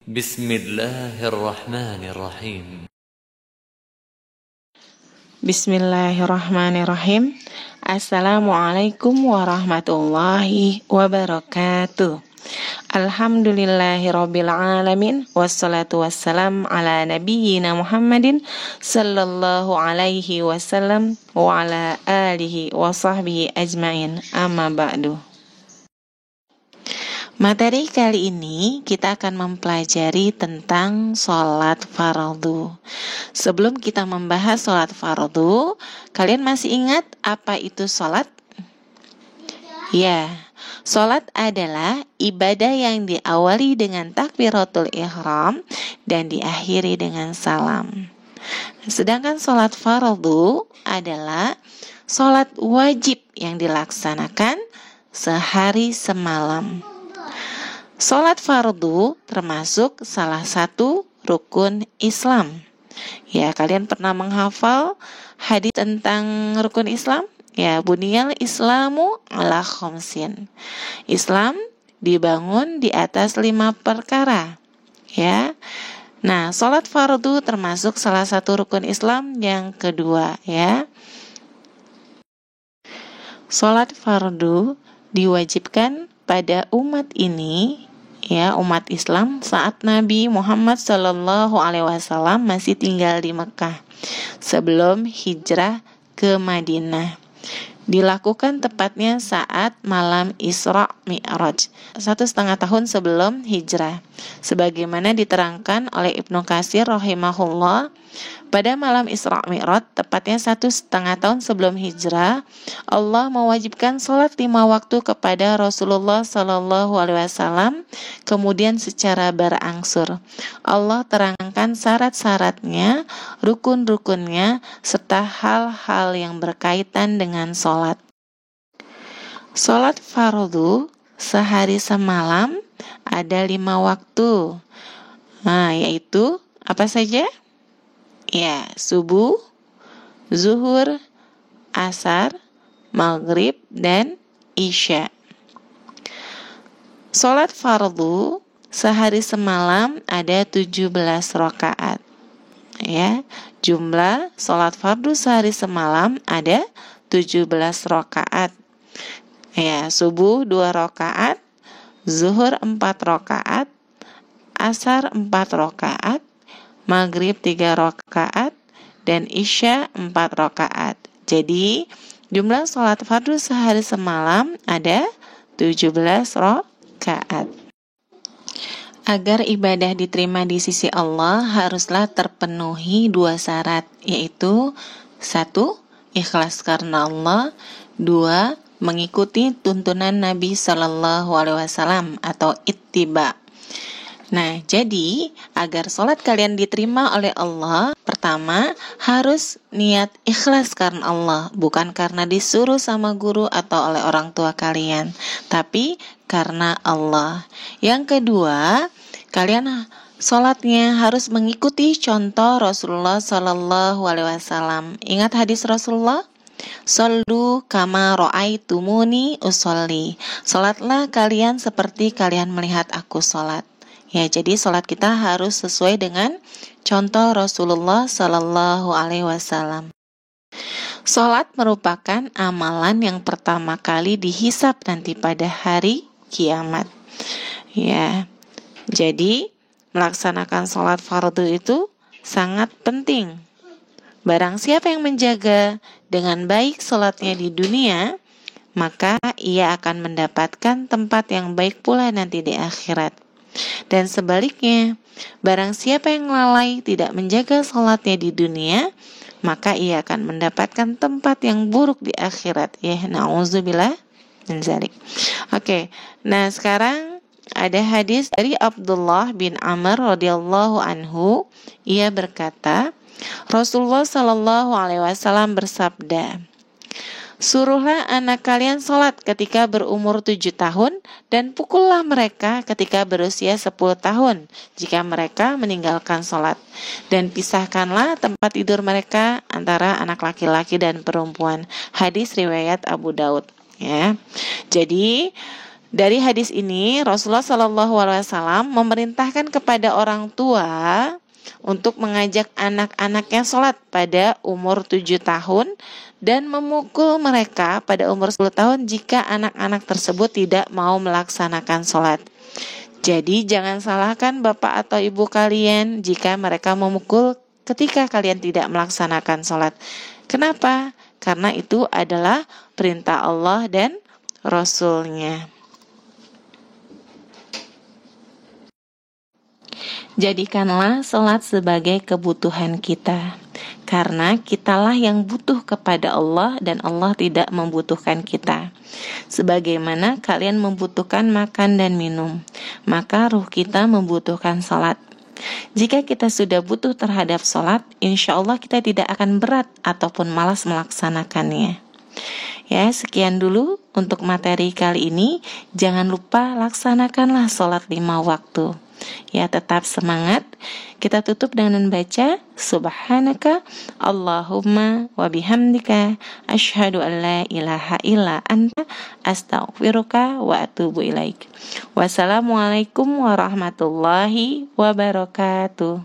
Bismillahirrahmanirrahim. Bismillahirrahmanirrahim. Assalamualaikum warahmatullahi wabarakatuh. Alhamdulillahirabbil alamin, wassalatu wassalam ala nabiyyina Muhammadin sallallahu alaihi wasallam wa ala alihi wa sahbihi ajmain. Amma ba'du. Materi kali ini kita akan mempelajari tentang sholat fardu. Sebelum kita membahas sholat fardu, kalian masih ingat apa itu sholat? Ya, sholat adalah ibadah yang diawali dengan takbiratul ihram dan diakhiri dengan salam. Sedangkan sholat fardu adalah sholat wajib yang dilaksanakan sehari semalam. Sholat fardu termasuk salah satu rukun Islam. Ya, kalian pernah menghafal hadis tentang rukun Islam? Ya, buniyal Islamu ala khamsin. Islam dibangun di atas 5 perkara. Ya. Nah, sholat fardu termasuk salah satu rukun Islam yang kedua, ya. Sholat fardu diwajibkan pada umat ini, ya, umat Islam saat Nabi Muhammad SAW masih tinggal di Mekah sebelum hijrah ke Madinah. Dilakukan tepatnya saat malam Isra Mi'raj, 1,5 tahun sebelum hijrah. Sebagaimana diterangkan oleh Ibnu Katsir rahimahullah, pada malam Isra Mi'raj, tepatnya 1,5 tahun sebelum hijrah, Allah mewajibkan sholat 5 waktu kepada Rasulullah SAW, kemudian secara berangsur. Allah terangkan syarat-syaratnya, rukun-rukunnya, serta hal-hal yang berkaitan dengan sholat. Sholat fardu sehari semalam ada 5 waktu. Nah, yaitu apa saja? Ya, subuh, zuhur, asar, maghrib, dan isya. Sholat fardu sehari semalam ada 17 rakaat. Ya, jumlah sholat fardu sehari semalam ada 17 rakaat. Ya, subuh 2 rakaat, zuhur 4 rakaat, asar 4 rakaat, maghrib 3 rakaat, dan isya 4 rakaat. Jadi, jumlah sholat fardu sehari semalam ada 17 rakaat. Agar ibadah diterima di sisi Allah haruslah terpenuhi 2 syarat, yaitu 1. Ikhlas karena Allah, 2. Mengikuti tuntunan Nabi SAW atau ittiba. Nah, jadi agar sholat kalian diterima oleh Allah, pertama harus niat ikhlas karena Allah, bukan karena disuruh sama guru atau oleh orang tua kalian, tapi karena Allah. Yang kedua, kalian sholatnya harus mengikuti contoh Rasulullah SAW. Ingat hadis Rasulullah? Shollu kama ra'aitumuni usolli. Sholatlah kalian seperti kalian melihat aku sholat. Ya, jadi sholat kita harus sesuai dengan contoh Rasulullah SAW. Sholat merupakan amalan yang pertama kali dihisab nanti pada hari kiamat. Ya, jadi melaksanakan sholat fardu itu sangat penting. Barang siapa yang menjaga dengan baik sholatnya di dunia, maka ia akan mendapatkan tempat yang baik pula nanti di akhirat. Dan sebaliknya, barang siapa yang lalai tidak menjaga sholatnya di dunia, maka ia akan mendapatkan tempat yang buruk di akhirat. Ya, na'udzubillah min dzalik. Oke, nah sekarang ada hadis dari Abdullah bin Amr radhiyallahu anhu. Ia berkata, Rasulullah SAW bersabda, suruhlah anak kalian sholat ketika berumur 7 tahun dan pukullah mereka ketika berusia 10 tahun jika mereka meninggalkan sholat, dan pisahkanlah tempat tidur mereka antara anak laki-laki dan perempuan. Hadis riwayat Abu Daud. Ya, jadi Dari hadis ini Rasulullah SAW memerintahkan kepada orang tua untuk mengajak anak-anaknya sholat pada umur 7 tahun dan memukul mereka pada umur 10 tahun jika anak-anak tersebut tidak mau melaksanakan sholat. Jadi jangan salahkan bapak atau ibu kalian jika mereka memukul ketika kalian tidak melaksanakan sholat. Kenapa? Karena itu adalah perintah Allah dan Rasul-Nya. Jadikanlah sholat sebagai kebutuhan kita, karena kitalah yang butuh kepada Allah dan Allah tidak membutuhkan kita. Sebagaimana kalian membutuhkan makan dan minum, maka ruh kita membutuhkan sholat. Jika kita sudah butuh terhadap sholat, insya Allah kita tidak akan berat ataupun malas melaksanakannya. Ya, sekian dulu untuk materi kali ini. Jangan lupa laksanakanlah sholat 5 waktu. Ya, tetap semangat. Kita tutup dengan baca Subhanaka Allahumma wa bihamdika asyhadu an la ilaha illa anta astaghfiruka wa atubu ilaik. Wassalamualaikum warahmatullahi wabarakatuh.